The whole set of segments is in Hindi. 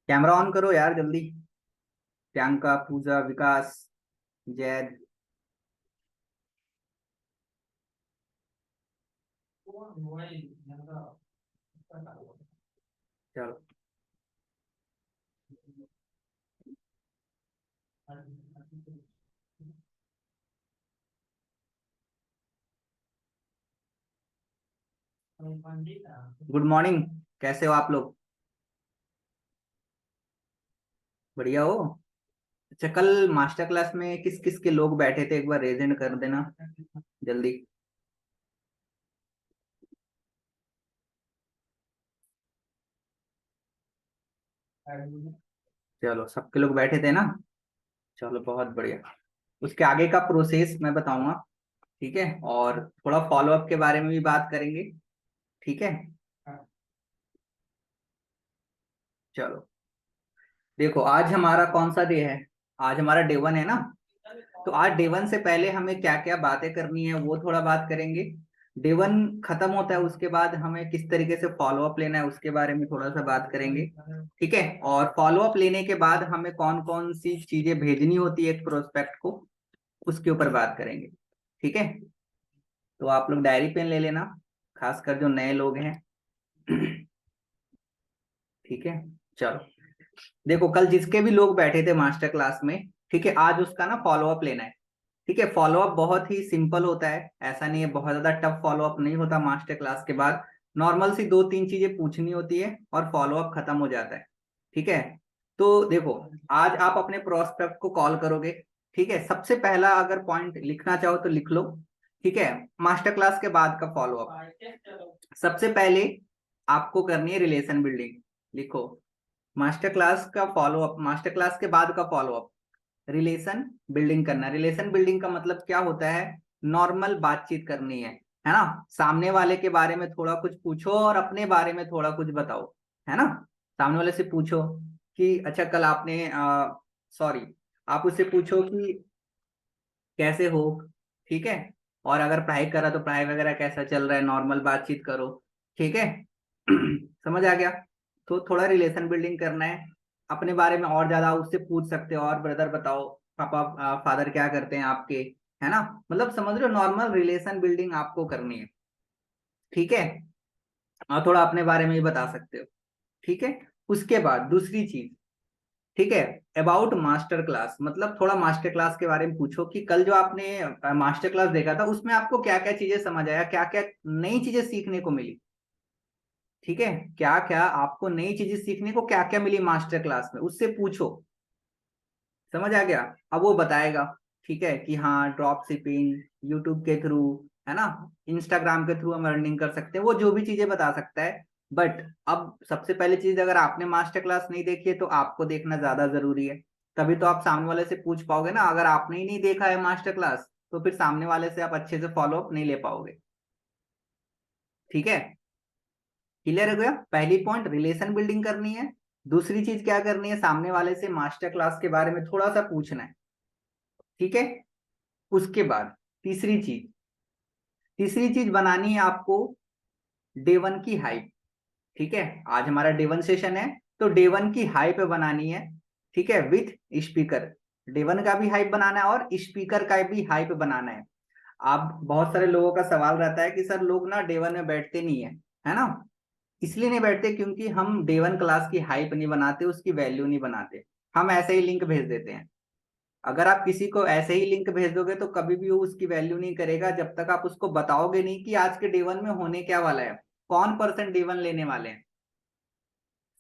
कैमरा ऑन करो यार जल्दी। प्रियंका, पूजा, विकास, जैद। चलो। Good morning. कैसे हो आप लोग? बढ़िया हो? अच्छा, कल मास्टर क्लास में किस किस के लोग बैठे थे, एक बार रेजेंट कर देना जल्दी। चलो, सबके लोग बैठे थे ना? चलो, बहुत बढ़िया। उसके आगे का प्रोसेस मैं बताऊंगा। ठीक है, और थोड़ा फॉलो अप के बारे में भी बात करेंगे। ठीक है। चलो, देखो आज हमारा कौन सा डे है। आज हमारा डे वन है ना। तो आज डे वन से पहले हमें क्या क्या बातें करनी है वो थोड़ा बात करेंगे। डे वन खत्म होता है, उसके बाद हमें किस तरीके से फॉलो अप लेना है उसके बारे में थोड़ा सा बात करेंगे। ठीक है, और फॉलो अप लेने के बाद हमें कौन कौन सी चीजें भेजनी होती है एक प्रोस्पेक्ट को, उसके ऊपर बात करेंगे। ठीक है, तो आप लोग डायरी पेन ले लेना, खासकर जो नए लोग हैं। ठीक है। चलो, देखो कल जिसके भी लोग बैठे थे मास्टर क्लास में, ठीक है, आज उसका ना फॉलो अप लेना है। ठीक है, फॉलो अप बहुत ही सिंपल होता है, ऐसा नहीं है, बहुत ज्यादा टफ फॉलो अप नहीं होता मास्टर क्लास के बाद। नॉर्मल सी दो तीन चीजें पूछनी होती है और फॉलो अप खत्म हो जाता है। ठीक है, तो देखो, आज आप अपने प्रोस्पेक्ट को कॉल करोगे। ठीक है, सबसे पहला अगर पॉइंट लिखना चाहो तो लिख लो। ठीक है, मास्टर क्लास के बाद का फॉलो अप सबसे पहले आपको करनी है रिलेशन बिल्डिंग। लिखो, मास्टर क्लास का फॉलो अप, मास्टर क्लास के बाद का फॉलो अप, रिलेशन बिल्डिंग करना। रिलेशन बिल्डिंग का मतलब क्या होता है? नॉर्मल बातचीत करनी है ना? सामने वाले के बारे में थोड़ा कुछ पूछो और अपने बारे में थोड़ा कुछ बताओ, है ना? सामने वाले से पूछो कि अच्छा कल आपने सॉरी, आप उससे पूछो कि कैसे हो। ठीक है, और अगर पढ़ाई कर रहा तो पढ़ाई वगैरह कैसा चल रहा है, नॉर्मल बातचीत करो। ठीक है। समझ आ गया? तो थोड़ा रिलेशन बिल्डिंग करना है। अपने बारे में और ज्यादा उससे पूछ सकते हो, और ब्रदर बताओ, पापा फादर क्या करते हैं आपके, है ना? मतलब समझ रहे हो, नॉर्मल रिलेशन बिल्डिंग आपको करनी है। ठीक है, और थोड़ा अपने बारे में भी बता सकते हो। ठीक है, उसके बाद दूसरी चीज, ठीक है, अबाउट मास्टर क्लास, मतलब थोड़ा मास्टर क्लास के बारे में पूछो कि कल जो आपने मास्टर क्लास देखा था उसमें आपको क्या क्या चीजें समझ आया, क्या क्या नई चीजें सीखने को मिली। ठीक है, क्या क्या आपको नई चीजें सीखने को क्या क्या मिली मास्टर क्लास में, उससे पूछो। समझ आ गया? अब वो बताएगा। ठीक है, कि हाँ ड्रॉप शिपिंग, यूट्यूब के थ्रू, है ना, इंस्टाग्राम के थ्रू हम अर्निंग कर सकते हैं, वो जो भी चीजें बता सकता है। बट अब सबसे पहली चीज, अगर आपने मास्टर क्लास नहीं देखी है तो आपको देखना ज्यादा जरूरी है। तभी तो आप सामने वाले से पूछ पाओगे ना। अगर आपने ही नहीं देखा है मास्टर क्लास तो फिर सामने वाले से आप अच्छे से फॉलो अप नहीं ले पाओगे। ठीक है, क्लियर हो गया? पहली पॉइंट रिलेशन बिल्डिंग करनी है। दूसरी चीज क्या करनी है, सामने वाले से मास्टर क्लास के बारे में थोड़ा सा पूछना है। ठीक है, उसके बाद तीसरी चीज, तीसरी चीज बनानी है आपको डे वन की हाइप। ठीक है, आज हमारा डे वन सेशन है, तो डे वन की हाइप बनानी है। ठीक है, विथ स्पीकर। डे वन का भी हाइप बनाना है और स्पीकर का भी हाइप बनाना है। आप, बहुत सारे लोगों का सवाल रहता है कि सर लोग ना डे वन में बैठते नहीं है ना? इसलिए नहीं बैठते क्योंकि हम डे वन क्लास की हाइप नहीं बनाते, उसकी वैल्यू नहीं बनाते। हम ऐसे ही लिंक भेज देते हैं। अगर आप किसी को ऐसे ही लिंक भेज दोगे तो कभी भी वो उसकी वैल्यू नहीं करेगा जब तक आप उसको बताओगे नहीं कि आज के डे वन में होने क्या वाला है, कौन परसेंट डे वन लेने वाले हैं।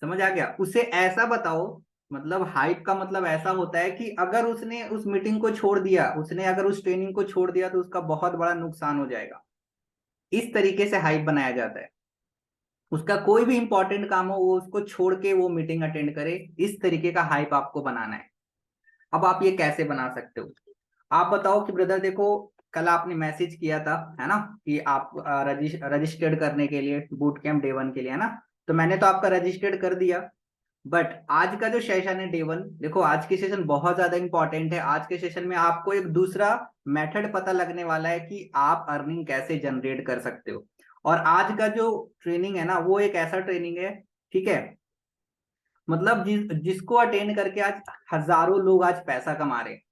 समझ आ गया? उसे ऐसा बताओ, मतलब हाइप का मतलब ऐसा होता है कि अगर उसने उस मीटिंग को छोड़ दिया, उसने अगर उस ट्रेनिंग को छोड़ दिया तो उसका बहुत बड़ा नुकसान हो जाएगा। इस तरीके से हाइप बनाया जाता है। उसका कोई भी इंपॉर्टेंट काम हो वो उसको छोड़ के वो मीटिंग अटेंड करे, इस तरीके का हाइप आपको बनाना है। अब आप ये कैसे बना सकते हो? आप बताओ कि ब्रदर देखो, कल आपने मैसेज किया था, है ना, कि आप रजिस्टर्ड करने के लिए बूट कैंप डे वन के लिए, है ना? तो मैंने तो आपका रजिस्टर्ड कर दिया। बट आज का जो सेशन है डे वन, देखो आज की सेशन बहुत ज्यादा इंपॉर्टेंट है। आज के सेशन में आपको एक दूसरा मेथड पता लगने वाला है कि आप अर्निंग कैसे जनरेट कर सकते हो। और आज का जो ट्रेनिंग है ना वो एक ऐसा ट्रेनिंग है, ठीक है, मतलब जिसको अटेंड करके आज हजारों लोग आज पैसा कमा रहे हैं,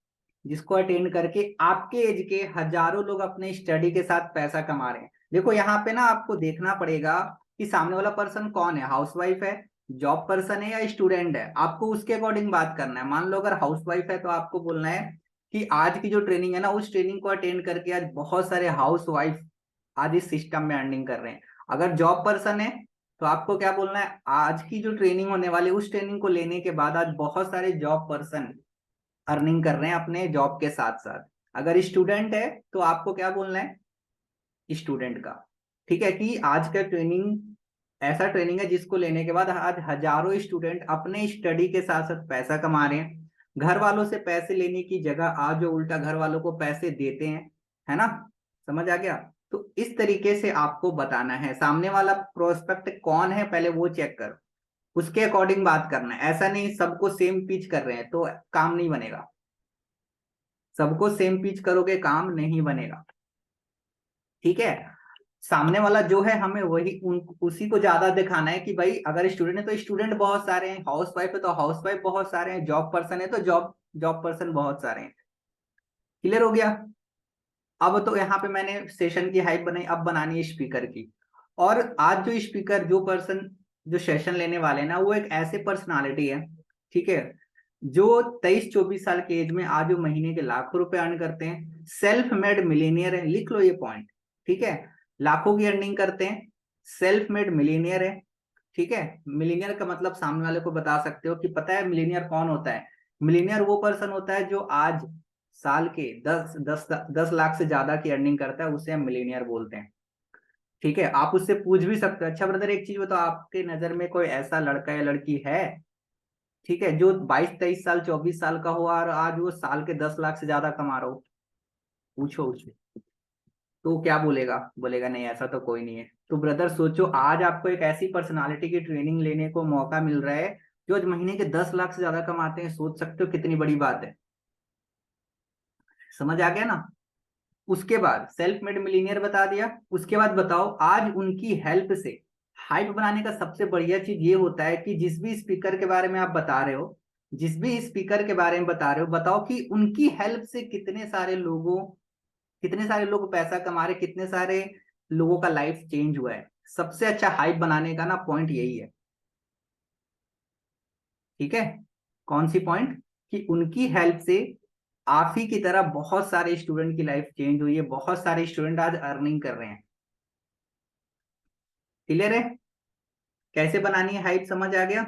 जिसको अटेंड करके आपके एज के हजारों लोग अपने स्टडी के साथ पैसा कमा रहे हैं। देखो यहाँ पे ना आपको देखना पड़ेगा कि सामने वाला पर्सन कौन है, हाउसवाइफ है, जॉब पर्सन है या स्टूडेंट है। आपको उसके अकॉर्डिंग बात करना है। मान लो अगर हाउसवाइफ है तो आपको बोलना है कि आज की जो ट्रेनिंग है ना, उस ट्रेनिंग को अटेंड करके आज बहुत सारे हाउसवाइफ आज इस सिस्टम में अर्निंग कर रहे हैं। अगर जॉब पर्सन है तो आपको क्या बोलना है, आज की जो ट्रेनिंग होने वाली है उस ट्रेनिंग को लेने के बाद आज बहुत सारे जॉब पर्सन अर्निंग कर रहे हैं अपने जॉब के साथ साथ। अगर स्टूडेंट है तो आपको क्या बोलना है, स्टूडेंट का। ठीक है, कि आज का ट्रेनिंग ऐसा ट्रेनिंग है जिसको लेने के बाद आज हजारों स्टूडेंट अपने स्टडी के साथ साथ पैसा कमा रहे हैं। घर वालों से पैसे लेने की जगह आज जो उल्टा घर वालों को पैसे देते हैं, है ना। समझ आ गया। तो इस तरीके से आपको बताना है सामने वाला प्रोस्पेक्ट कौन है, पहले वो चेक करो, उसके अकॉर्डिंग बात करना है। ऐसा नहीं सबको सेम पिच कर रहे हैं तो काम नहीं बनेगा, सबको सेम पिच करोगे काम नहीं बनेगा। ठीक है, सामने वाला जो है हमें वही उसी को ज्यादा दिखाना है कि भाई अगर स्टूडेंट है तो स्टूडेंट बहुत सारे हैं, हाउस वाइफ है तो हाउस वाइफ बहुत सारे हैं, जॉब पर्सन है तो जॉब जॉब पर्सन बहुत सारे हैं। क्लियर हो गया। अब तो यहाँ पे मैंने सेशन की हाइप बनाई, अब बनानी है स्पीकर की। और आज जो स्पीकर जो पर्सन जो सेशन लेने वाले हैं ना, वो एक ऐसे पर्सनालिटी है, ठीक है, जो 23-24 साल के एज में आज वो महीने के लाखों रुपए अर्न करते हैं, सेल्फ मेड मिलीनियर है, लिख लो ये पॉइंट। ठीक है, लाखों की अर्निंग करते हैं, सेल्फ मेड मिलीनियर है। ठीक है, मिलीनियर का मतलब सामने वाले को बता सकते हो कि पता है मिलीनियर कौन होता है। मिलीनियर वो पर्सन होता है जो आज साल के 10 लाख से ज्यादा की अर्निंग करता है, उसे हम मिलीनियर बोलते हैं। ठीक है, आप उससे पूछ भी सकते हो, अच्छा ब्रदर एक चीज बताओ, आपके नजर में कोई ऐसा लड़का या लड़की है, ठीक है, जो 22-23 साल 24 साल का हो और आज वो साल के 10 लाख से ज्यादा कमा रहा हो, पूछो उससे। तो क्या बोलेगा, बोलेगा नहीं ऐसा तो कोई नहीं है। तो ब्रदर सोचो, आज आपको एक ऐसी पर्सनालिटी की ट्रेनिंग लेने को मौका मिल रहा है जो आज महीने के 10 लाख से ज्यादा कमाते हैं। सोच सकते हो कितनी बड़ी बात है। समझ आ गया ना। उसके बाद सेल्फ मेड मिलीनियर बता दिया। उसके बाद बताओ आज उनकी हेल्प से हाइप बनाने का सबसे बढ़िया चीज ये होता है कि जिस भी स्पीकर के बारे में आप बता रहे हो, जिस भी स्पीकर के बारे में बता रहे हो, बताओ कि उनकी हेल्प से कितने सारे लोग पैसा कमा रहे, कितने सारे लोगों का लाइफ चेंज हुआ है। सबसे अच्छा हाइप बनाने का ना पॉइंट यही है। ठीक है, कौन सी पॉइंट, कि उनकी हेल्प से आप ही की तरह बहुत सारे स्टूडेंट की लाइफ चेंज हुई है, बहुत सारे स्टूडेंट आज अर्निंग कर रहे हैं। क्लियर है, कैसे बनानी है हाइप, समझ आ गया।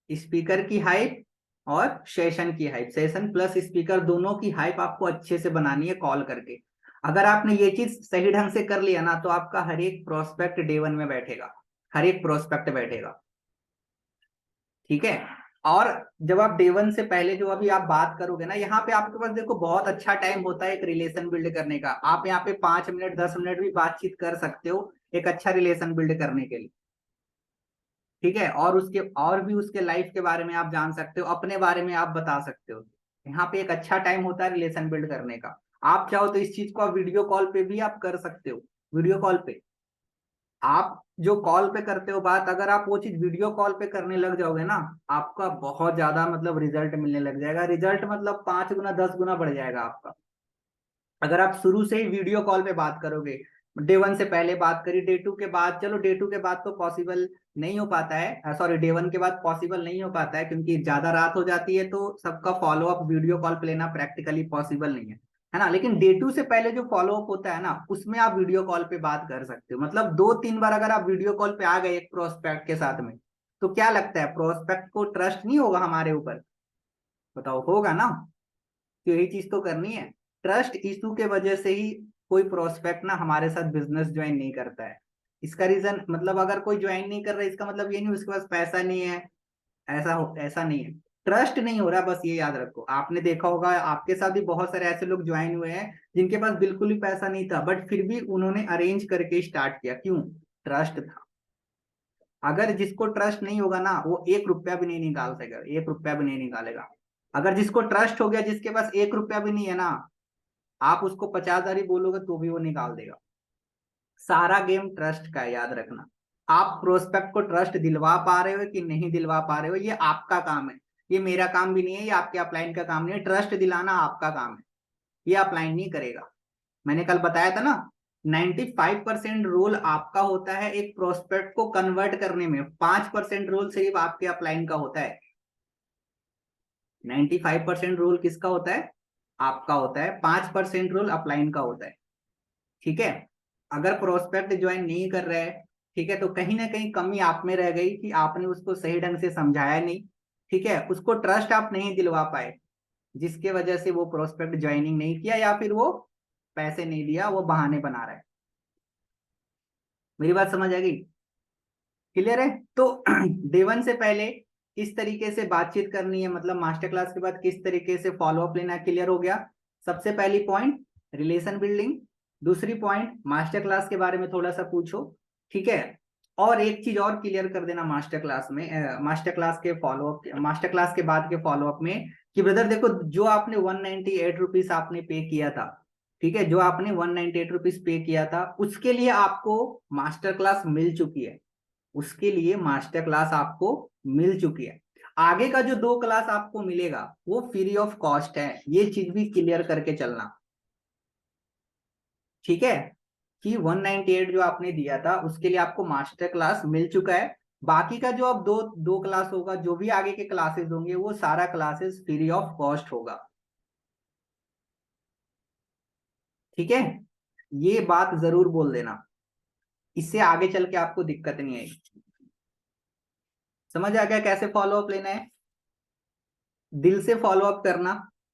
स्पीकर की हाइप और सेशन की हाइप, सेशन प्लस स्पीकर दोनों की हाइप आपको अच्छे से बनानी है कॉल करके। अगर आपने ये चीज सही ढंग से कर लिया ना, तो आपका हर एक प्रोस्पेक्ट डे 1 में बैठेगा, हर एक प्रोस्पेक्ट बैठेगा। ठीक है, और जब आप डे 1 से पहले जो अभी आप बात करोगे ना, यहाँ पे आपके पास देखो बहुत अच्छा टाइम होता है एक रिलेशन बिल्ड करने का। आप यहाँ पे 5 मिनट 10 मिनट भी बातचीत कर सकते हो एक अच्छा रिलेशन बिल्ड करने के लिए। ठीक है, और उसके और भी उसके लाइफ के बारे में आप जान सकते हो, अपने बारे में आप बता सकते हो। यहाँ पे एक अच्छा टाइम होता है रिलेशन बिल्ड करने का। आप चाहो तो इस चीज को आप वीडियो कॉल पे भी आप कर सकते हो। वीडियो कॉल पे आप जो कॉल पे करते हो बात, अगर आप वो चीज वीडियो कॉल पे करने लग जाओगे ना, आपका बहुत ज्यादा मतलब रिजल्ट मिलने लग जाएगा। रिजल्ट मतलब 5 गुना 10 गुना बढ़ जाएगा आपका। अगर आप शुरू से ही वीडियो कॉल पे बात करोगे, डे 1 से पहले बात करी, डे 2 के बाद, चलो डे 2 के बाद तो पॉसिबल नहीं हो पाता है, सॉरी डे 1 के बाद पॉसिबल नहीं हो पाता है क्योंकि ज्यादा रात हो जाती है, तो सबका फॉलो अप वीडियो कॉल पे लेना प्रैक्टिकली पॉसिबल नहीं है ना। लेकिन डे 2 से पहले जो फॉलो अप होता है ना, उसमें आप वीडियो कॉल पे बात कर सकते हो। मतलब 2-3 बार अगर आप वीडियो कॉल पे आ गए एक प्रोस्पेक्ट के साथ में, तो क्या लगता है प्रोस्पेक्ट को ट्रस्ट नहीं होगा हमारे ऊपर, बताओ होगा ना। तो यही चीज तो करनी है। ट्रस्ट इशू के वजह से ही कोई प्रोस्पेक्ट ना हमारे साथ बिजनेस ज्वाइन नहीं करता है। इसका रीजन मतलब अगर कोई ज्वाइन नहीं कर रहा है, इसका मतलब ये नहीं उसके पास पैसा नहीं है, ऐसा नहीं है, ट्रस्ट नहीं हो रहा, बस ये याद रखो। आपने देखा होगा आपके साथ भी बहुत सारे ऐसे लोग ज्वाइन हुए हैं जिनके पास बिल्कुल भी पैसा नहीं था, बट फिर भी उन्होंने अरेंज करके स्टार्ट किया, क्यों, ट्रस्ट था। अगर जिसको ट्रस्ट नहीं होगा ना, वो 1 रुपया भी नहीं निकाल सकेगा, 1 रुपया भी नहीं निकालेगा। अगर जिसको ट्रस्ट हो गया, जिसके पास 1 रुपया भी नहीं है ना, आप उसको 50,000 ही बोलोगे तो भी वो निकाल देगा। सारा गेम ट्रस्ट का है, याद रखना। आप प्रोस्पेक्ट को ट्रस्ट दिलवा पा रहे हो कि नहीं दिलवा पा रहे हो, ये आपका काम है। ये मेरा काम भी नहीं है, ये आपके अपलाइन का काम नहीं है। ट्रस्ट दिलाना आपका काम है, ये अपलाइन नहीं करेगा। मैंने कल बताया था ना, 95% रोल आपका होता है एक प्रोस्पेक्ट को कन्वर्ट करने में, 5% रोल सिर्फ आपके अपलाइन का होता है। 95% रोल किसका होता है? आपका होता है। 5% रोल अपलाइन का होता है। ठीक है, अगर प्रोस्पेक्ट ज्वाइन नहीं कर रहा है, ठीक है, तो कहीं ना कहीं कमी आप में रह गई कि आपने उसको सही ढंग से समझाया नहीं। ठीक है, उसको ट्रस्ट आप नहीं दिलवा पाए, जिसके वजह से वो प्रोस्पेक्ट ज्वाइनिंग नहीं किया, या फिर वो पैसे नहीं दिया, वो बहाने बना रहा है। मेरी बात समझ आ गई? क्लियर है? तो डे वन से पहले किस तरीके से बातचीत करनी है, मतलब मास्टर क्लास के बाद किस तरीके से फॉलो अप लेना है, क्लियर हो गया। सबसे पहली पॉइंट रिलेशन बिल्डिंग, दूसरी पॉइंट मास्टर क्लास के बारे में थोड़ा सा पूछो। ठीक है, और एक चीज और क्लियर कर देना मास्टर क्लास में, मास्टर क्लास के फॉलो अप, मास्टर क्लास के बाद के फॉलो अप में, कि ब्रदर देखो, जो आपने 198 रुपीज आपने पे किया था, ठीक है, जो आपने 198 रुपीज पे किया था, उसके लिए आपको मास्टर क्लास मिल चुकी है। उसके लिए मास्टर क्लास आपको मिल चुकी है। आगे का जो 2 क्लास आपको मिलेगा वो फ्री ऑफ कॉस्ट है, ये चीज भी क्लियर करके चलना। ठीक है, कि 198 जो आपने दिया था उसके लिए आपको मास्टर क्लास मिल चुका है। बाकी का जो अब दो दो क्लास होगा, जो भी आगे के क्लासेस होंगे, वो सारा क्लासेस फ्री ऑफ कॉस्ट होगा। ठीक है, ये बात जरूर बोल देना, इससे आगे चल के आपको दिक्कत नहीं आएगी। समझ आ गया कैसे फॉलो अप लेना है? दिल से फॉलो अप करना।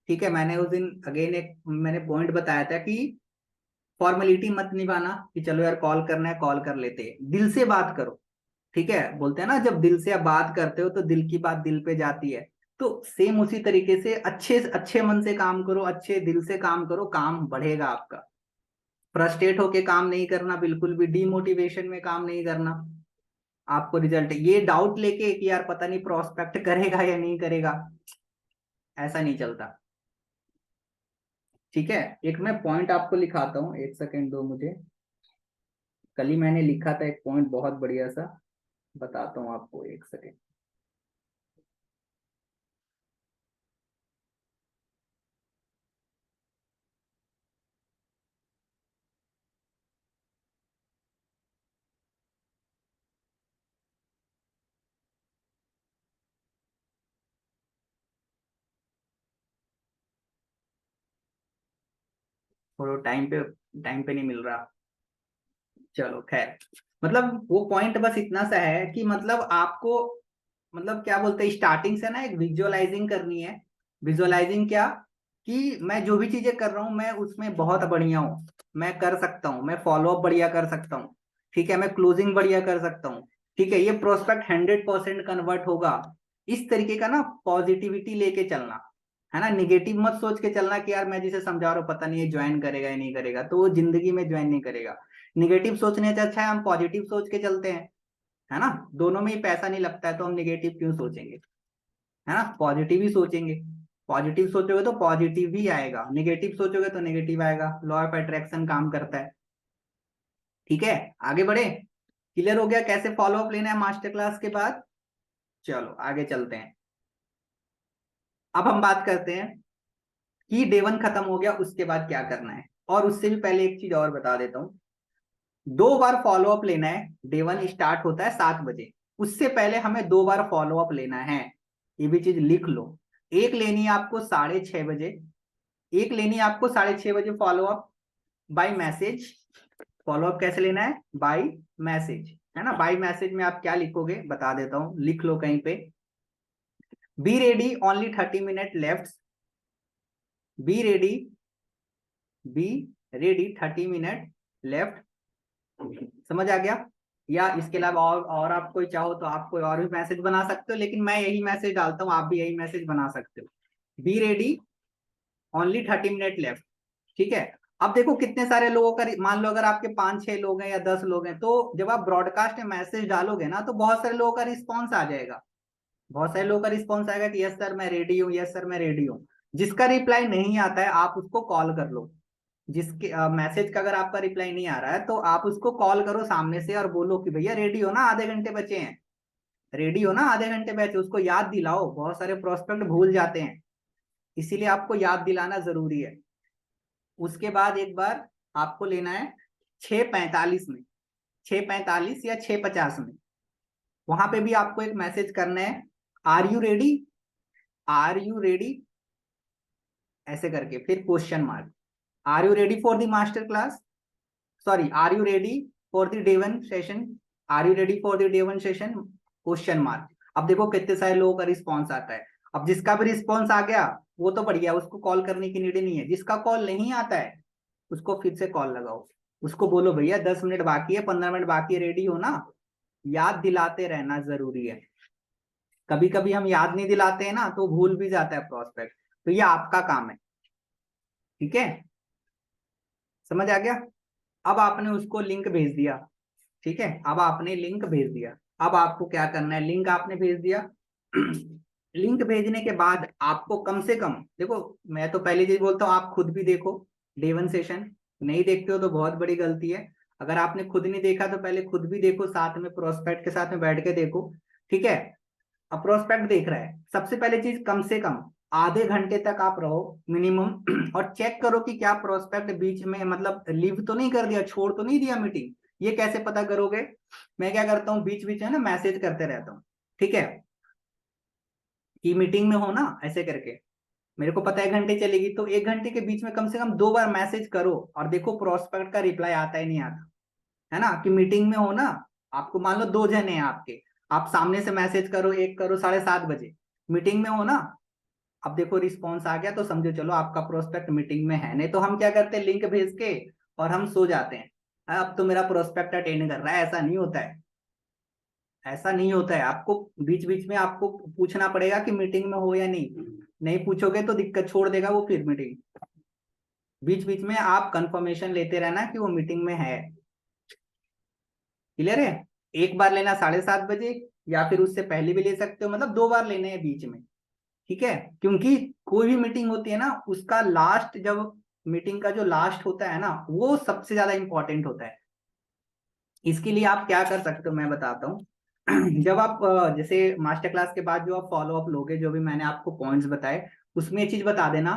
ठीक है, मैंने उस दिन अगेन एक मैंने पॉइंट बताया था कि फॉर्मेलिटी मत निभाना कि चलो यार कॉल करना है कॉल कर लेते हैं, दिल से बात करो। ठीक है, बोलते हैं ना, जब दिल से आप बात करते हो तो दिल की बात दिल पे जाती है। तो सेम उसी तरीके से अच्छे अच्छे मन से काम करो, अच्छे दिल से काम करो, काम बढ़ेगा आपका। फ्रस्ट्रेट होके काम नहीं करना, बिल्कुल भी डीमोटिवेशन में काम नहीं करना। आपको रिजल्ट ये डाउट लेके कि यार पता नहीं प्रोस्पेक्ट करेगा या नहीं करेगा, ऐसा नहीं चलता। ठीक है, एक मैं पॉइंट आपको लिखाता हूँ, एक सेकेंड दो मुझे। कल ही मैंने लिखा था एक पॉइंट बहुत बढ़िया सा, बताता हूँ आपको, एक सेकेंड। थोड़ा टाइम पे नहीं मिल रहा। चलो खैर, मतलब वो पॉइंट बस इतना सा है कि मतलब आपको, मतलब क्या बोलते हैं, स्टार्टिंग से ना एक विजुअलाइजिंग करनी है। विजुअलाइजिंग क्या, कि मैं जो भी चीजें कर रहा हूँ मैं उसमें बहुत बढ़िया हूँ, मैं कर सकता हूँ, मैं फॉलो अप बढ़िया कर सकता हूँ। ठीक है, मैं क्लोजिंग बढ़िया कर सकता हूँ। ठीक है, ये प्रोस्पेक्ट 100% कन्वर्ट होगा। इस तरीके का ना पॉजिटिविटी लेके चलना, है ना। निगेटिव मत सोच के चलना कि यार मैं जिसे समझा रहा हूँ पता नहीं ये ज्वाइन करेगा या नहीं करेगा, तो वो जिंदगी में ज्वाइन नहीं करेगा। निगेटिव सोचने से अच्छा है हम पॉजिटिव सोच के चलते हैं, है ना। दोनों में ही पैसा नहीं लगता है, तो हम निगेटिव क्यों सोचेंगे, है ना। पॉजिटिव ही सोचेंगे। पॉजिटिव सोचोगे तो पॉजिटिव ही आएगा, निगेटिव सोचोगे तो नेगेटिव आएगा। लॉ ऑफ अट्रैक्शन काम करता है। ठीक है, आगे बढ़े। क्लियर हो गया कैसे फॉलो अप लेना है मास्टर क्लास के बाद? चलो आगे चलते हैं। अब हम बात करते हैं कि डे वन खत्म हो गया, उसके बाद क्या करना है। और उससे भी पहले एक चीज और बता देता हूँ, 2 बार फॉलो अप लेना है। डे वन स्टार्ट होता है 7 बजे, उससे पहले हमें 2 बार फॉलो अप लेना है। ये भी चीज लिख लो। एक लेनी है आपको 6:30 बजे, एक लेनी है आपको 6:30 बजे follow up by message. Follow up कैसे लेना है? बाई मैसेज, है ना। बाई मैसेज में आप क्या लिखोगे बता देता हूं, लिख लो कहीं पे। Be ready, only 30 minute left. Be ready, be ready, 30 minute left. समझ आ गया? या इसके अलावा और आप कोई चाहो तो आप कोई और भी मैसेज बना सकते हो, लेकिन मैं यही मैसेज डालता हूँ, आप भी यही मैसेज बना सकते हो। Be ready, only 30 minute left. ठीक है, अब देखो कितने सारे लोगों का, मान लो अगर आपके 5-6 लोग हैं या 10 लोग हैं, तो जब आप ब्रॉडकास्ट में मैसेज डालोगे ना, तो बहुत सारे लोगों का रिस्पॉन्स आ जाएगा। बहुत सारे लोगों का रिस्पॉन्स आएगा कि यस सर मैं रेडी हूँ, यस सर मैं रेडी हूँ। जिसका रिप्लाई नहीं आता है आप उसको कॉल कर लो। जिसके मैसेज का अगर आपका रिप्लाई नहीं आ रहा है तो आप उसको कॉल करो सामने से और बोलो कि भैया रेडी हो ना, आधे घंटे बचे हैं, रेडी हो ना, आधे घंटे बचे। उसको याद दिलाओ, बहुत सारे प्रोस्पेक्ट भूल जाते हैं, इसीलिए आपको याद दिलाना जरूरी है। उसके बाद एक बार आपको लेना है 6:45 में, 6:45 या 6:50 में, वहां पे भी आपको एक मैसेज करना है, are you ready, are you ready, ऐसे करके फिर question mark, are you ready for the master class, sorry are you ready for the day 1 session, are you ready for the day 1 session, question mark. अब देखो कितने सारे लोगों का रिस्पॉन्स आता है। अब जिसका भी रिस्पॉन्स आ गया वो तो बढ़िया, उसको कॉल करने की नीड नहीं है। जिसका कॉल नहीं आता है उसको फिर से कॉल लगाओ, उसको बोलो भैया 10 मिनट बाकी है, 15 मिनट बाकी है, रेडी हो ना। याद दिलाते रहना जरूरी है। कभी कभी हम याद नहीं दिलाते हैं ना तो भूल भी जाता है प्रोस्पेक्ट, तो ये आपका काम है। ठीक है, समझ आ गया। अब आपने उसको लिंक भेज दिया, ठीक है, अब आपने लिंक भेज दिया। अब आपको क्या करना है, लिंक आपने भेज दिया। लिंक भेजने के बाद आपको कम से कम, देखो मैं तो पहली चीज बोलता हूँ आप खुद भी देखो डे 1 सेशन। नहीं देखते हो तो बहुत बड़ी गलती है। अगर आपने खुद नहीं देखा तो पहले खुद भी देखो, साथ में प्रोस्पेक्ट के साथ में बैठ के देखो। ठीक है, अब प्रोस्पेक्ट देख रहा है, सबसे पहले चीज कम से कम आधे घंटे तक आप रहो मिनिमम, और चेक करो कि क्या प्रोस्पेक्ट बीच में मतलब लीव तो नहीं कर दिया, छोड़ तो नहीं दिया मीटिंग। ये कैसे पता करोगे, मैं क्या करता हूँ बीच बीच में ना मैसेज करते रहता हूँ, ठीक है, कि मीटिंग में हो ना, ऐसे करके। मेरे को पता है 1 घंटे चलेगी तो 1 घंटे के बीच में कम से कम 2 बार मैसेज करो और देखो प्रोस्पेक्ट का रिप्लाई आता है नहीं आता, है ना। कि मीटिंग में हो ना, आपको मान लो 2 जने हैं आपके, आप सामने से मैसेज करो, एक करो 7:30 बजे, मीटिंग में हो ना। अब देखो रिस्पॉन्स आ गया तो समझो चलो आपका प्रोस्पेक्ट मीटिंग में है, नहीं तो हम क्या करते हैं लिंक भेज के और हम सो जाते हैं, अब तो मेरा प्रोस्पेक्ट अटेंड कर रहा है। ऐसा नहीं होता है, ऐसा नहीं होता है। आपको बीच बीच में आपको पूछना पड़ेगा कि मीटिंग में हो या नहीं, नहीं पूछोगे तो दिक्कत छोड़ देगा वो फिर मीटिंग। बीच बीच में आप कंफर्मेशन लेते रहना कि वो मीटिंग में है। क्लियर है, एक बार लेना 7:30 बजे या फिर उससे पहले भी ले सकते हो, मतलब 2 बार लेने हैं बीच में। ठीक है, क्योंकि कोई भी मीटिंग होती है ना उसका लास्ट, जब मीटिंग का जो लास्ट होता है ना वो सबसे ज्यादा इंपॉर्टेंट होता है। इसके लिए आप क्या कर सकते हो मैं बताता हूँ। जब आप जैसे मास्टर क्लास के बाद जो आप फॉलो अप लोगे, जो भी मैंने आपको पॉइंट्स बताए, उसमें ये चीज बता देना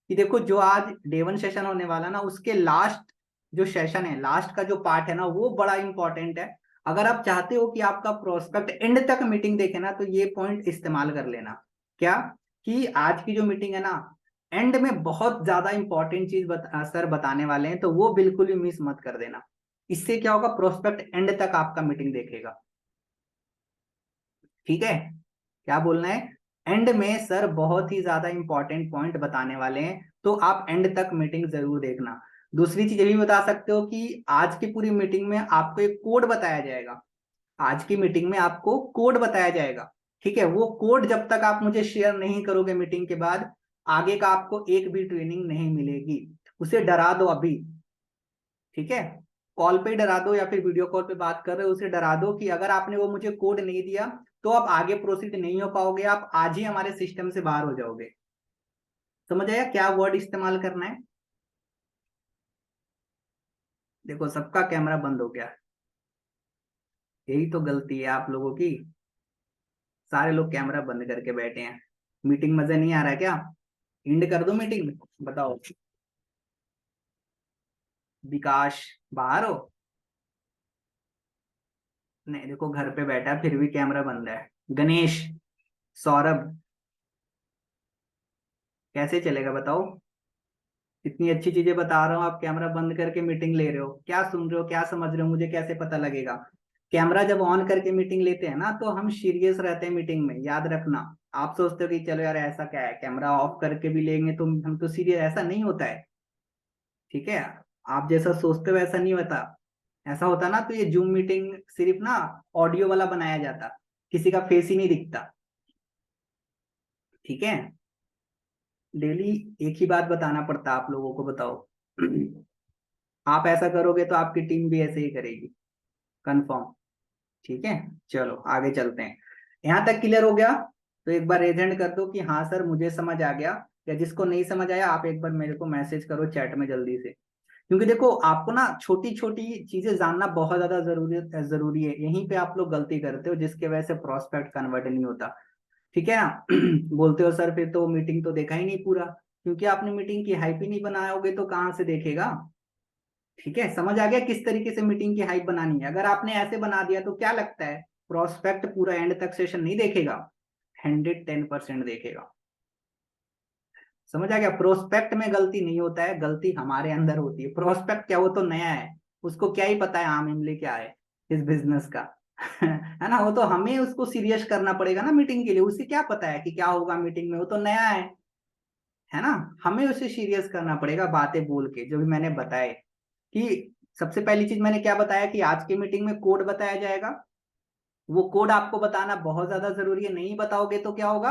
कि देखो जो आज डे 1 सेशन होने वाला ना उसके लास्ट जो सेशन है, लास्ट का जो पार्ट है ना वो बड़ा इंपॉर्टेंट है। अगर आप चाहते हो कि आपका प्रोस्पेक्ट एंड तक मीटिंग देखे ना तो ये पॉइंट इस्तेमाल कर लेना। क्या, कि आज की जो मीटिंग है ना एंड में बहुत ज्यादा इंपॉर्टेंट चीज सर बताने वाले हैं, तो वो बिल्कुल भी मिस मत कर देना। इससे क्या होगा, प्रोस्पेक्ट एंड तक आपका मीटिंग देखेगा। ठीक है, क्या बोलना है, एंड में सर बहुत ही ज्यादा इंपॉर्टेंट पॉइंट बताने वाले हैं, तो आप एंड तक मीटिंग जरूर देखना। दूसरी चीज ये भी बता सकते हो कि आज की पूरी मीटिंग में आपको एक कोड बताया जाएगा, आज की मीटिंग में आपको कोड बताया जाएगा। ठीक है, वो कोड जब तक आप मुझे शेयर नहीं करोगे मीटिंग के बाद, आगे का आपको एक भी ट्रेनिंग नहीं मिलेगी। उसे डरा दो अभी, ठीक है, कॉल पे डरा दो या फिर वीडियो कॉल पे बात कर रहे हो उसे डरा दो कि अगर आपने वो मुझे कोड नहीं दिया तो आप आगे प्रोसीड नहीं हो पाओगे, आप आज ही हमारे सिस्टम से बाहर हो जाओगे। समझ आया क्या वर्ड इस्तेमाल करना है। देखो सबका कैमरा बंद हो गया, यही तो गलती है आप लोगों की, सारे लोग कैमरा बंद करके बैठे हैं। मीटिंग मजा नहीं आ रहा है क्या, एंड कर दो मीटिंग, बताओ। विकास बाहर हो, नहीं देखो घर पे बैठा है फिर भी कैमरा बंद है। गणेश, सौरभ, कैसे चलेगा बताओ। इतनी अच्छी चीजें बता रहा हूँ आप कैमरा बंद करके मीटिंग ले रहे हो, क्या सुन रहे हो क्या समझ रहे हो, मुझे कैसे पता लगेगा। कैमरा जब ऑन करके मीटिंग लेते हैं ना तो हम सीरियस रहते हैं मीटिंग में, याद रखना। आप सोचते हो कि चलो यार ऐसा क्या है, कैमरा ऑफ करके भी लेंगे तो हम तो सीरियस, ऐसा नहीं होता है। ठीक है, आप जैसा सोचते हो वैसा नहीं होता। ऐसा होता ना तो ये जूम मीटिंग सिर्फ ना ऑडियो वाला बनाया जाता, किसी का फेस ही नहीं दिखता। ठीक है, डेली एक ही बात बताना पड़ता आप लोगों को, बताओ। आप ऐसा करोगे तो आपकी टीम भी ऐसे ही करेगी, कंफर्म। ठीक है, चलो आगे चलते हैं। यहाँ तक क्लियर हो गया, तो एक बार रेज हैंड कर दो कि हाँ सर मुझे समझ आ गया, या जिसको नहीं समझ आया आप एक बार मेरे को मैसेज करो चैट में जल्दी से। क्योंकि देखो आपको ना छोटी छोटी चीजें जानना बहुत ज्यादा जरूरी है। यहीं पे आप लोग गलती करते हो जिसकी वजह से प्रोस्पेक्ट कन्वर्ट नहीं होता। ठीक है ना। बोलते हो सर फिर तो मीटिंग तो देखा ही नहीं पूरा, क्योंकि आपने मीटिंग की हाइप ही नहीं बनाओगे तो कहाँ से देखेगा। ठीक है, समझ आ गया किस तरीके से मीटिंग की हाइप बनानी है। अगर आपने ऐसे बना दिया तो क्या लगता है प्रोस्पेक्ट पूरा एंड तक सेशन नहीं देखेगा, 110% देखेगा। समझ आ गया। प्रोस्पेक्ट में गलती नहीं होता है, गलती हमारे अंदर होती है। प्रोस्पेक्ट क्या, वो तो नया है, उसको क्या ही पता है आम इमली क्या है इस बिजनेस का। है ना, वो तो हमें उसको सीरियस करना पड़ेगा ना मीटिंग के लिए। उसे क्या पता है कि क्या होगा मीटिंग में, वो तो नया है ना। हमें उसे सीरियस करना पड़ेगा बातें बोल के, जो भी मैंने बताए कि सबसे पहली चीज मैंने क्या बताया कि आज की मीटिंग में कोड बताया जाएगा। वो कोड आपको बताना बहुत ज्यादा जरूरी है, नहीं बताओगे तो क्या होगा,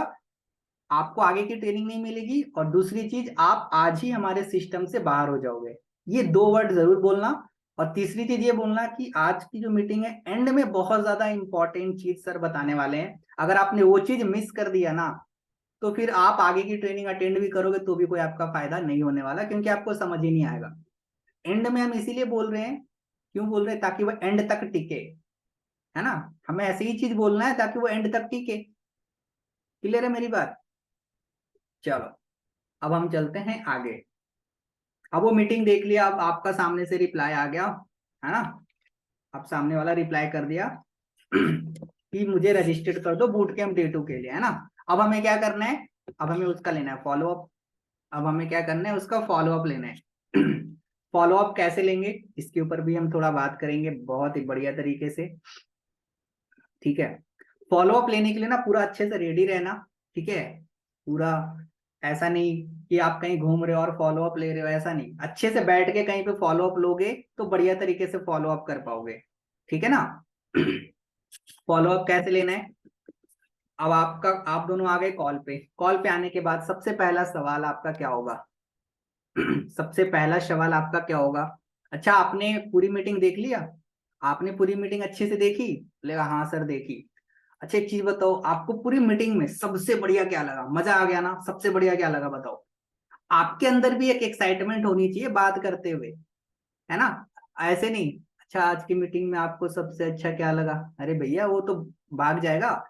आपको आगे की ट्रेनिंग नहीं मिलेगी, और दूसरी चीज आप आज ही हमारे सिस्टम से बाहर हो जाओगे। ये दो वर्ड जरूर बोलना। और तीसरी चीज ये बोलना कि आज की जो मीटिंग है एंड में बहुत ज्यादा इंपॉर्टेंट चीज सर बताने वाले हैं, अगर आपने वो चीज मिस कर दिया ना तो फिर आप आगे की ट्रेनिंग अटेंड भी करोगे तो भी कोई आपका फायदा नहीं होने वाला, क्योंकि आपको समझ ही नहीं आएगा। एंड में हम इसीलिए बोल रहे हैं, क्यों बोल रहे हैं, ताकि वो एंड तक टिके। है ना, हमें ऐसी ही चीज बोलना है ताकि वो एंड तक टिके। क्लियर है मेरी बात। चलो अब हम चलते हैं आगे। अब वो मीटिंग देख लिया, अब आपका सामने से रिप्लाई आ गया, है ना। अब सामने वाला रिप्लाई कर दिया कि मुझे रजिस्टर्ड कर दो बूट कैंप डे 2 के लिए, है ना। अब हमें क्या करना है, अब हमें उसका लेना है फॉलो अप। अब हमें क्या करना है, उसका फॉलो अप लेना है। फॉलो अप कैसे लेंगे इसके ऊपर भी हम थोड़ा बात करेंगे बहुत ही बढ़िया तरीके से। ठीक है, फॉलो अप लेने के लिए ना पूरा अच्छे से रेडी रहना। ठीक है, पूरा ऐसा नहीं कि आप कहीं घूम रहे हो और फॉलो अप ले रहे हो, ऐसा नहीं, अच्छे से बैठ के कहीं पे फॉलो अप लोगे तो बढ़िया तरीके से फॉलो अप कर पाओगे। ठीक है ना। फॉलो अप कैसे लेना है, अब आप दोनों आ गए कॉल पे। कॉल पे आने के बाद सबसे पहला सवाल आपका क्या होगा। सबसे पहला सवाल आपका क्या होगा, अच्छा आपने पूरी मीटिंग देख लिया, आपने पूरी मीटिंग अच्छे से देखी, बोलेगा हाँ सर देखी। अच्छा एक चीज बताओ, आपको पूरी मीटिंग में सबसे बढ़िया क्या लगा, मजा आ गया ना, सबसे बढ़िया क्या लगा बताओ। आपके अंदर भी एक एक्साइटमेंट होनी चाहिए बात करते हुए, है ना। ऐसे नहीं, अच्छा आज की मीटिंग में आपको सबसे अच्छा क्या लगा, अरे भैया वो तो भाग जाएगा,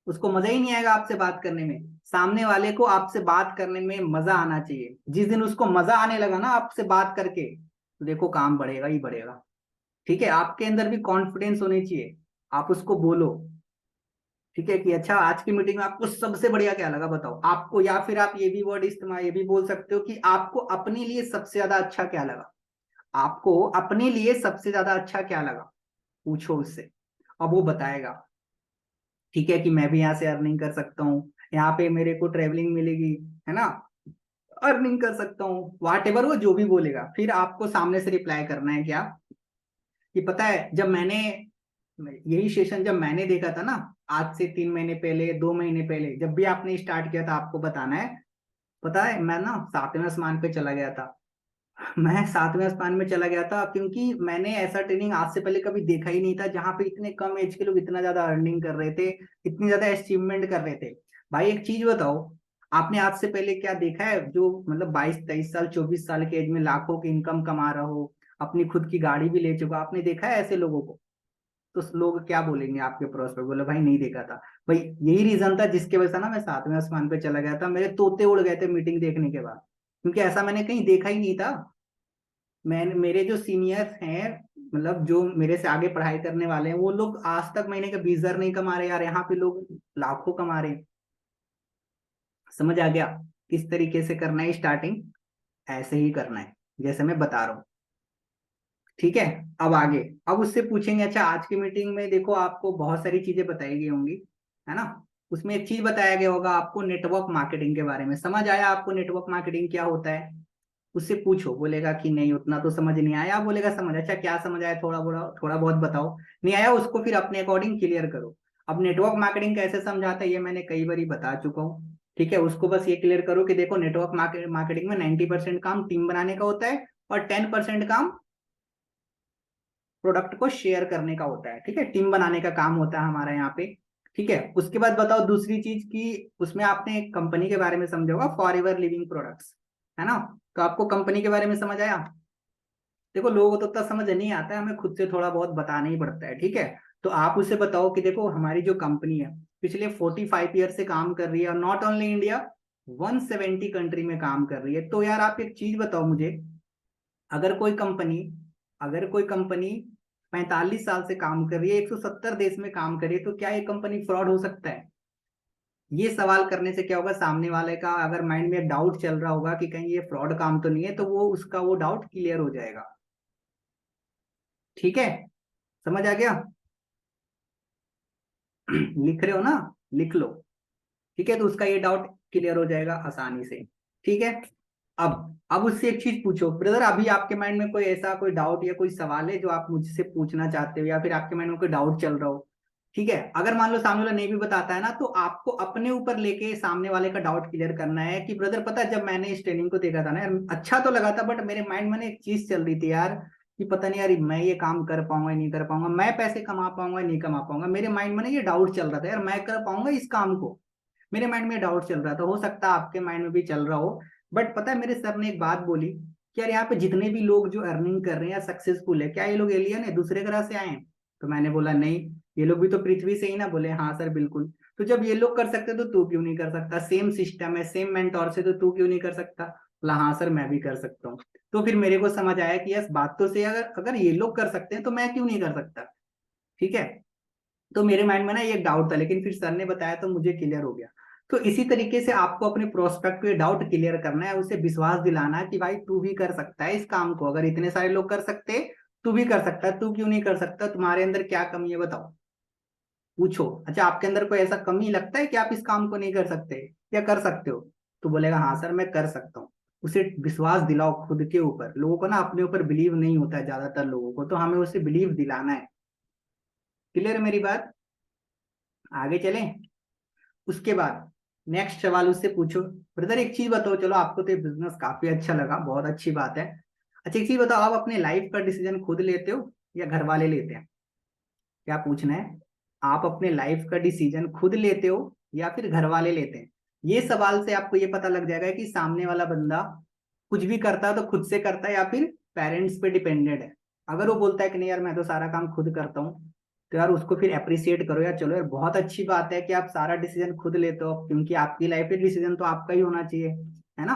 उसको मजा ही नहीं आएगा आपसे बात करने में। सामने वाले को आपसे बात करने में मजा आना चाहिए। जिस दिन उसको मजा आने लगा ना आपसे बात करके, तो देखो काम बढ़ेगा ही बढ़ेगा। ठीक है, आपके अंदर भी कॉन्फिडेंस होनी चाहिए, आप उसको बोलो। ठीक है कि अच्छा आज की मीटिंग में आपको सबसे बढ़िया क्या लगा बताओ आपको, या फिर आप ये भी वर्ड इस्तेमाल ये भी बोल सकते हो कि आपको अपने लिए सबसे ज्यादा अच्छा क्या लगा। आपको अपने लिए सबसे ज्यादा अच्छा क्या लगा, पूछो उससे, अब वो बताएगा। ठीक है कि मैं भी यहाँ से अर्निंग कर सकता हूँ, यहाँ पे मेरे को ट्रेवलिंग मिलेगी, है ना, अर्निंग कर सकता हूँ, वाट एवर वो जो भी बोलेगा। फिर आपको सामने से रिप्लाई करना है क्या, कि पता है जब मैंने यही सेशन जब मैंने देखा था ना, आज से 3 महीने पहले 2 महीने पहले जब भी आपने स्टार्ट किया था, आपको बताना है, पता है मैं ना 7वें आसमान पे चला गया था। मैं 7वें आसमान में चला गया था क्योंकि मैंने ऐसा ट्रेनिंग आज से पहले कभी देखा ही नहीं था, जहां पे इतने कम एज के लोग इतना ज्यादा अर्निंग कर रहे थे, इतनी ज्यादा अचीवमेंट कर रहे थे। भाई एक चीज बताओ, आपने आज से पहले क्या देखा है जो मतलब 22 23 साल 24 साल के एज में लाखों की इनकम कमा रहा हो, अपनी खुद की गाड़ी भी ले चुका, आपने देखा है ऐसे लोगों को। तो लोग क्या बोलेंगे आपके प्रोस्पेक्ट, बोले भाई नहीं देखा था। भाई यही रीजन था जिसके वजह से ना मैं 7वें आसमान पे चला गया था, मेरे तोते उड़ गए थे मीटिंग देखने के बाद, क्योंकि ऐसा मैंने कहीं देखा ही नहीं था। मैं मेरे जो सीनियर्स हैं, मतलब जो मेरे से आगे पढ़ाई करने वाले हैं, वो लोग आज तक महीने के 20 हजार नहीं कमा रहे यार, यहाँ पे लोग लाखों कमा रहे हैं। समझ आ गया किस तरीके से करना है स्टार्टिंग, ऐसे ही करना है जैसे मैं बता रहा हूँ। ठीक है, अब आगे, अब उससे पूछेंगे अच्छा आज की मीटिंग में देखो आपको बहुत सारी चीजें बताई गई होंगी, है ना। उसमें एक चीज बताया गया होगा आपको नेटवर्क मार्केटिंग के बारे में, समझ आया आपको नेटवर्क मार्केटिंग क्या होता है। उससे पूछो, बोलेगा कि नहीं उतना तो समझ नहीं आया, बोलेगा समझ, अच्छा क्या समझ आया थोड़ा बहुत बताओ। नहीं आया उसको फिर अपने अकॉर्डिंग क्लियर करो। अब नेटवर्क मार्केटिंग कैसे समझाता है ये मैंने कई बार बता चुका हूँ। ठीक है, उसको बस ये क्लियर करो कि देखो नेटवर्क मार्केटिंग में 90% काम टीम बनाने का होता है, और 10% काम प्रोडक्ट को शेयर करने का होता है। ठीक है, टीम बनाने का काम होता है हमारा यहाँ पे। ठीक है, उसके बाद बताओ दूसरी चीज की, उसमें आपने एक कंपनी के बारे में समझा होगा, फॉर एवर लिविंग प्रोडक्ट्स, है ना। तो आपको कंपनी के बारे में समझ आया। देखो लोगों को तो उतना समझ नहीं आता है, हमें खुद से थोड़ा बहुत बताना ही पड़ता है, ठीक है। तो आप उसे बताओ कि देखो हमारी जो कंपनी है पिछले 45 ईयर से काम कर रही है, और नॉट ओनली इंडिया, 170 कंट्री में काम कर रही है। तो यार आप एक चीज बताओ मुझे, अगर कोई कंपनी अगर कोई कंपनी 45 साल से काम कर रही है, 170 देश में काम कर रही है, तो क्या ये कंपनी फ्रॉड हो सकता है? ये सवाल करने से क्या होगा, सामने वाले का अगर माइंड में डाउट चल रहा होगा कि कहीं ये फ्रॉड काम तो नहीं है, तो वो उसका वो डाउट क्लियर हो जाएगा। ठीक है, समझ आ गया? लिख रहे हो ना, लिख लो। ठीक है, तो उसका ये डाउट क्लियर हो जाएगा आसानी से। ठीक है, अब उससे एक चीज पूछो, ब्रदर अभी आपके माइंड में कोई ऐसा कोई डाउट या कोई सवाल है जो आप मुझसे पूछना चाहते हो, या फिर आपके माइंड में कोई डाउट चल रहा हो? ठीक है, अगर मान लो सामने वाला नहीं भी बताता है ना, तो आपको अपने ऊपर लेके सामने वाले का डाउट क्लियर करना है कि ब्रदर पता है, जब मैंने इस ट्रेनिंग को देखा था ना यार, अच्छा तो लगा था, बट मेरे माइंड में ना एक चीज चल रही थी यार, कि पता नहीं यार मैं ये काम कर पाऊंगा नहीं कर पाऊंगा, मैं पैसे कमा पाऊंगा नहीं कमा पाऊंगा, मेरे माइंड में ना ये डाउट चल रहा था यार, मैं कर पाऊंगा इस काम को। मेरे माइंड में डाउट चल रहा था, हो सकता है आपके माइंड में भी चल रहा हो। बट पता है मेरे सर ने एक बात बोली कि यार यहाँ पे जितने भी लोग जो अर्निंग कर रहे हैं या सक्सेसफुल है, क्या ये लोग एलियन है, दूसरे ग्रह से आए हैं? तो मैंने बोला नहीं, ये लोग भी तो पृथ्वी से ही ना। बोले हाँ सर बिल्कुल। तो जब ये लोग कर सकते तो तू क्यों नहीं कर सकता? सेम सिस्टम है, सेम मेंटोर से, तो तू क्यों नहीं कर सकता? बोला हाँ सर मैं भी कर सकता हूँ। तो फिर मेरे को समझ आया कि यस, बात तो से अगर अगर ये लोग कर सकते हैं तो मैं क्यों नहीं कर सकता। ठीक है, तो मेरे माइंड में ना ये डाउट था, लेकिन फिर सर ने बताया तो मुझे क्लियर हो गया। तो इसी तरीके से आपको अपने प्रोस्पेक्ट को ये डाउट क्लियर करना है, उसे विश्वास दिलाना है कि भाई तू भी कर सकता है इस काम को, अगर इतने सारे लोग कर सकते हैं, तू भी कर सकता है, तू क्यों नहीं कर सकता? तुम्हारे अंदर क्या कमी है बताओ, पूछो। अच्छा आपके अंदर कोई ऐसा कमी लगता है कि आप इस काम को नहीं कर सकते या कर सकते हो? तो बोलेगा हाँ सर मैं कर सकता हूँ। उसे विश्वास दिलाओ खुद के ऊपर। लोगों को ना अपने ऊपर बिलीव नहीं होता है ज्यादातर लोगों को, तो हमें उसे बिलीव दिलाना है। क्लियर है मेरी बात? आगे चलें। उसके बाद नेक्स्ट सवाल उससे पूछो, ब्रदर एक चीज बताओ, चलो आपको तो बिजनेस काफी अच्छा लगा, बहुत अच्छी बात है। अच्छा एक चीज बताओ, आप अपने लाइफ का डिसीजन खुद लेते हो या घर वाले लेते हैं? क्या पूछना है, आप अपने लाइफ का डिसीजन खुद लेते हो या फिर घर वाले लेते हैं? ये सवाल से आपको ये पता लग जाएगा कि सामने वाला बंदा कुछ भी करता है तो खुद से करता है या फिर पेरेंट्स पे डिपेंडेंट है। अगर वो बोलता है कि नहीं यार मैं तो सारा काम खुद करता हूँ, तो यार उसको फिर अप्रिशिएट करो यार, चलो यार बहुत अच्छी बात है कि आप सारा डिसीजन खुद लेते हो, क्योंकि आपकी लाइफ में डिसीजन तो आपका ही होना चाहिए, है ना।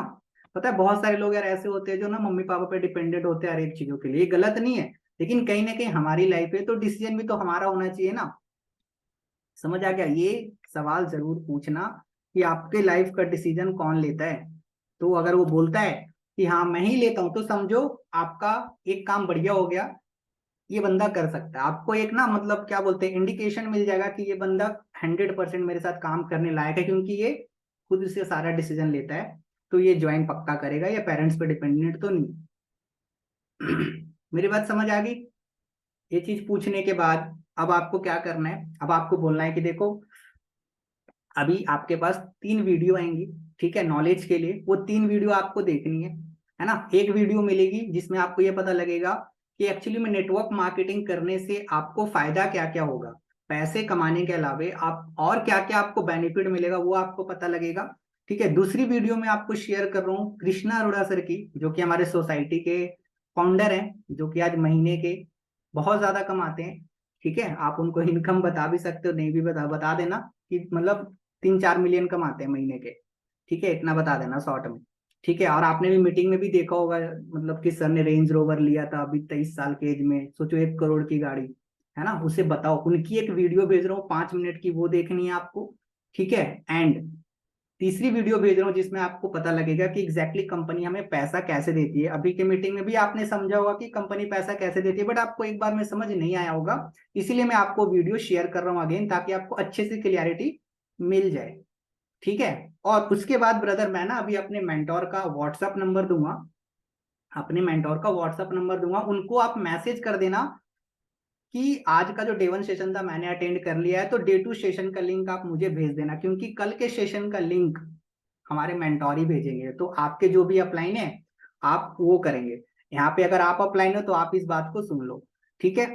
पता है बहुत सारे लोग यार ऐसे होते हैं जो ना मम्मी पापा पे डिपेंडेंट होते हैं हर एक चीजों के लिए, ये गलत नहीं है, लेकिन कहीं ना कहीं हमारी लाइफ है तो डिसीजन भी तो हमारा होना चाहिए ना। समझ आ गया? ये सवाल जरूर पूछना कि आपके लाइफ का डिसीजन कौन लेता है। तो अगर वो बोलता है कि हाँ मैं ही लेता हूं, तो समझो आपका एक काम बढ़िया हो गया, ये बंदा कर सकता है। आपको एक ना मतलब क्या बोलते हैं, इंडिकेशन मिल जाएगा कि ये बंदा 100% मेरे साथ काम करने लायक है, क्योंकि ये खुद से सारा डिसीजन लेता है, तो ये ज्वाइन पक्का करेगा, या पेरेंट्स पे डिपेंडेंट तो नहीं। मेरी बात समझ आ गई? ये चीज पूछने के बाद अब आपको क्या करना है, अब आपको बोलना है कि देखो अभी आपके पास 3 वीडियो आएंगी, ठीक है, नॉलेज के लिए। वो 3 वीडियो आपको देखनी है ना। एक वीडियो मिलेगी जिसमें आपको ये पता लगेगा कि एक्चुअली में नेटवर्क मार्केटिंग करने से आपको फायदा क्या क्या होगा, पैसे कमाने के अलावे आप और क्या क्या आपको बेनिफिट मिलेगा वो आपको पता लगेगा। ठीक है, दूसरी वीडियो में आपको शेयर कर रहा हूँ कृष्णा अरोड़ा सर की, जो कि हमारे सोसाइटी के फाउंडर हैं, जो कि आज महीने के बहुत ज्यादा कमाते हैं। ठीक है, आप उनको इनकम बता भी सकते हो, नहीं भी बता बता देना कि मतलब 3-4 मिलियन कमाते हैं महीने के। ठीक है, इतना बता देना शॉर्ट में। ठीक है, और आपने भी मीटिंग में भी देखा होगा, मतलब कि सर ने रेंज रोवर लिया था अभी 23 साल के एज में, सोचो 1 करोड़ की गाड़ी, है ना। उसे बताओ, उनकी एक वीडियो भेज रहा हूँ 5 मिनट की, वो देखनी है आपको। ठीक है, एंड तीसरी वीडियो भेज रहा हूँ जिसमें आपको पता लगेगा कि एग्जैक्टली कंपनी हमें पैसा कैसे देती है। अभी के मीटिंग में भी आपने समझा होगा कि कंपनी पैसा कैसे देती है, बट आपको एक बार में समझ नहीं आया होगा, इसीलिए मैं आपको वीडियो शेयर कर रहा हूँ अगेन, ताकि आपको अच्छे से क्लियरिटी मिल जाए। ठीक है, और उसके बाद ब्रदर मैं ना अभी अपने मेंटोर का व्हाट्सअप नंबर दूंगा, अपने मेंटोर का व्हाट्सअप नंबर दूंगा, उनको आप मैसेज कर देना कि आज का जो डे 1 सेशन था मैंने अटेंड कर लिया है, तो डे 2 सेशन का लिंक आप मुझे भेज देना, क्योंकि कल के सेशन का लिंक हमारे मेंटोर ही भेजेंगे, तो आपके जो भी अपलाइन है आप वो करेंगे। यहाँ पे अगर आप अपलाइन हो तो आप इस बात को सुन लो। ठीक है,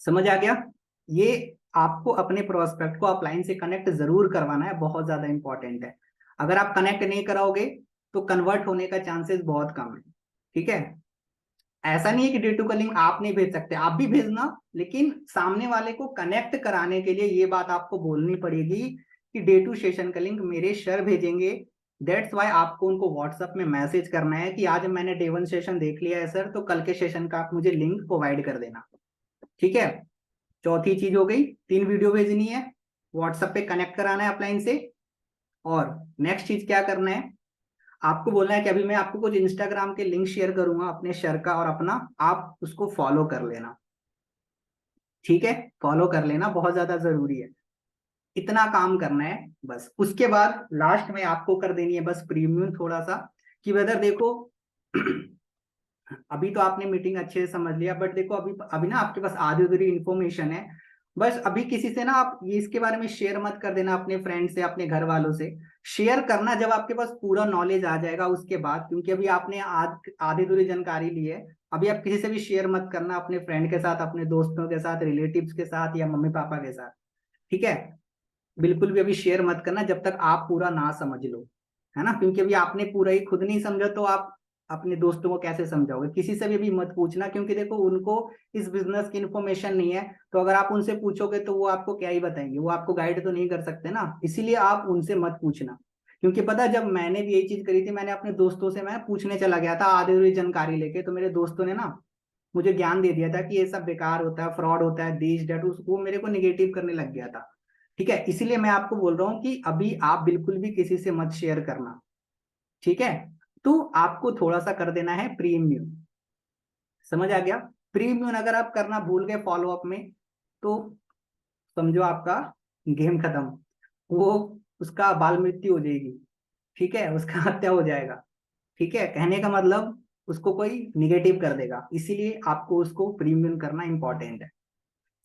समझ आ गया? ये आपको अपने प्रोस्पेक्ट को अपलाइन से कनेक्ट जरूर करवाना है, बहुत ज्यादा इंपॉर्टेंट है। अगर आप कनेक्ट नहीं कराओगे तो कन्वर्ट होने का चांसेस बहुत कम है। ठीक है, ऐसा नहीं है कि डे टू का लिंक आप नहीं भेज सकते, आप भी भेजना, लेकिन सामने वाले को कनेक्ट कराने के लिए ये बात आपको बोलनी पड़ेगी कि डे टू सेशन का लिंक मेरे सर भेजेंगे। दैट्स वाई आपको उनको व्हाट्सएप में मैसेज करना है कि आज मैंने डे वन सेशन देख लिया है सर, तो कल के सेशन का आप मुझे लिंक प्रोवाइड कर देना। ठीक है, चौथी चीज हो गई, 3 वीडियो भेजनी है, व्हाट्सएप पे कनेक्ट कराना है अपलाइन से। और नेक्स्ट चीज क्या करना है, आपको बोलना है कि अभी मैं आपको कुछ इंस्टाग्राम के लिंक शेयर करूंगा अपने सर का और अपना, आप उसको फॉलो कर लेना। ठीक है, फॉलो कर लेना, बहुत ज्यादा जरूरी है। इतना काम करना है बस। उसके बाद लास्ट में आपको कर देनी है बस प्रीमियम थोड़ा सा, कि वेदर देखो अभी तो आपने मीटिंग अच्छे से समझ लिया, बट देखो अभी अभी ना आपके पास आधी अधूरी इन्फॉर्मेशन है। बस अभी किसी से ना आप ये इसके बारे में शेयर मत कर देना, अपने फ्रेंड से, अपने घर वालों से। शेयर करना जब आपके पास पूरा नॉलेज आ जाएगा उसके बाद, क्योंकि अभी आपने आधी अधूरी जानकारी ली है। अभी आप किसी से भी शेयर मत करना, अपने फ्रेंड के साथ, अपने दोस्तों के साथ, रिलेटिव्स के साथ या मम्मी पापा के साथ। ठीक है, बिल्कुल भी अभी शेयर मत करना जब तक आप पूरा ना समझ लो, है ना, क्योंकि अभी आपने पूरा ही खुद नहीं समझा तो आप अपने दोस्तों को कैसे समझाओगे। किसी से भी अभी मत पूछना, क्योंकि देखो उनको इस बिजनेस की इन्फॉर्मेशन नहीं है, तो अगर आप उनसे पूछोगे तो वो आपको क्या ही बताएंगे, वो आपको गाइड तो नहीं कर सकते ना, इसीलिए आप उनसे मत पूछना। क्योंकि पता है, जब मैंने भी यही चीज करी थी, मैंने अपने दोस्तों से मैं पूछने चला गया था आधी अधूरी जानकारी लेके, तो मेरे दोस्तों ने ना मुझे ज्ञान दे दिया था कि ये सब बेकार होता है, फ्रॉड होता है, दिस डेट, उसको मेरे को निगेटिव करने लग गया था। ठीक है, इसीलिए मैं आपको बोल रहा हूँ कि अभी आप बिल्कुल भी किसी से मत शेयर करना। ठीक है, तो आपको थोड़ा सा कर देना है प्रीमियम। समझ आ गया? प्रीमियम अगर आप करना भूल गए फॉलो अप में, तो समझो आपका गेम खत्म, वो उसका बाल मृत्यु हो जाएगी। ठीक है, उसका हत्या हो जाएगा। ठीक है, कहने का मतलब उसको कोई निगेटिव कर देगा, इसीलिए आपको उसको प्रीमियम करना इंपॉर्टेंट है।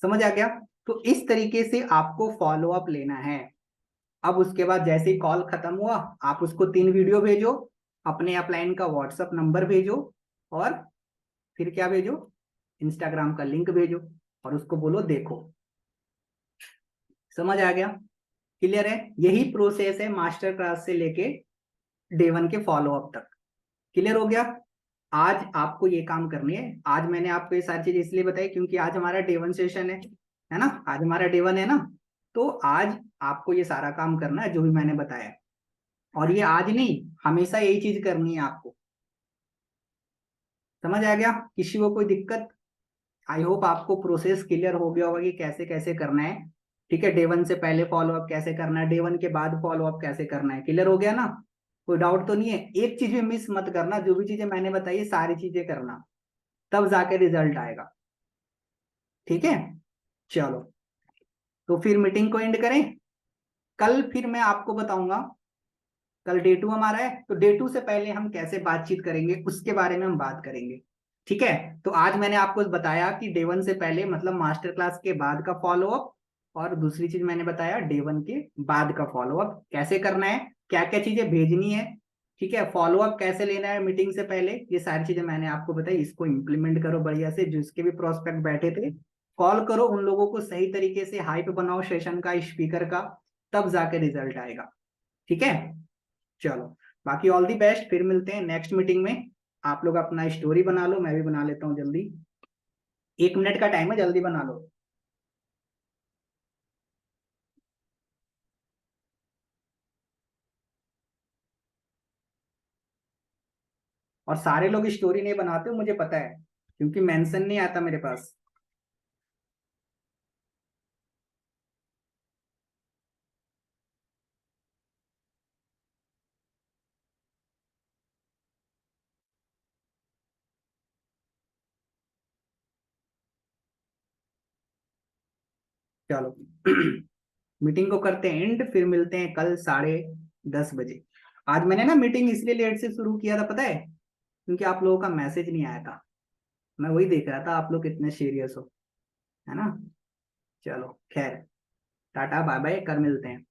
समझ आ गया? तो इस तरीके से आपको फॉलो अप लेना है। अब उसके बाद जैसे ही कॉल खत्म हुआ, आप उसको 3 वीडियो भेजो, अपने अपलाइन का व्हाट्सअप नंबर भेजो, और फिर क्या भेजो, इंस्टाग्राम का लिंक भेजो, और उसको बोलो देखो। समझ आ गया? क्लियर है? यही प्रोसेस है मास्टर क्लास से लेके डे वन के फॉलो अप तक। क्लियर हो गया? आज आपको ये काम करनी है। आज मैंने आपको ये सारी चीज इसलिए बताई क्योंकि आज हमारा डे वन सेशन है ना, आज हमारा डे वन है ना, तो आज आपको ये सारा काम करना है जो भी मैंने बताया। और ये आज नहीं, हमेशा यही चीज करनी है आपको। समझ आ गया? किसी को कोई दिक्कत? आई होप आपको प्रोसेस क्लियर हो गया होगा कि कैसे कैसे करना है। ठीक है, डे वन से पहले फॉलो अप कैसे करना है, डे वन के बाद फॉलो अप कैसे करना है। क्लियर हो गया ना? कोई डाउट तो नहीं है? एक चीज भी मिस मत करना, जो भी चीजें मैंने बताई सारी चीजें करना, तब जाके रिजल्ट आएगा। ठीक है, चलो, तो फिर मीटिंग को एंड करें। कल फिर मैं आपको बताऊंगा, कल डे टू हमारा है, तो डे टू से पहले हम कैसे बातचीत करेंगे उसके बारे में हम बात करेंगे। ठीक है, तो आज मैंने आपको बताया कि डे वन से पहले मतलब मास्टर क्लास के बाद का फॉलो अप, और दूसरी चीज मैंने बताया डे वन के बाद का फॉलो अप कैसे करना है, क्या क्या चीजें भेजनी है। ठीक है, फॉलो अप कैसे लेना है मीटिंग से पहले, ये सारी चीजें मैंने आपको बताई। इसको इंप्लीमेंट करो बढ़िया से, जिसके भी प्रोस्पेक्ट बैठे थे कॉल करो उन लोगों को, सही तरीके से हाइप बनाओ सेशन का, स्पीकर का, तब जाके रिजल्ट आएगा। ठीक है, चलो, बाकी ऑल दी बेस्ट, फिर मिलते हैं नेक्स्ट मीटिंग में। आप लोग अपना स्टोरी बना लो, मैं भी बना लेता हूँ जल्दी, 1 मिनट का टाइम है, जल्दी बना लो। और सारे लोग स्टोरी नहीं बनाते हो मुझे पता है, क्योंकि मेंशन नहीं आता मेरे पास। चलो मीटिंग को करते हैं एंड, फिर मिलते हैं कल 10:30 बजे। आज मैंने ना मीटिंग इसलिए लेट से शुरू किया था पता है, क्योंकि आप लोगों का मैसेज नहीं आया था, मैं वही देख रहा था आप लोग कितने सीरियस हो, है ना। चलो खैर, टाटा बाय बाय, कल मिलते हैं।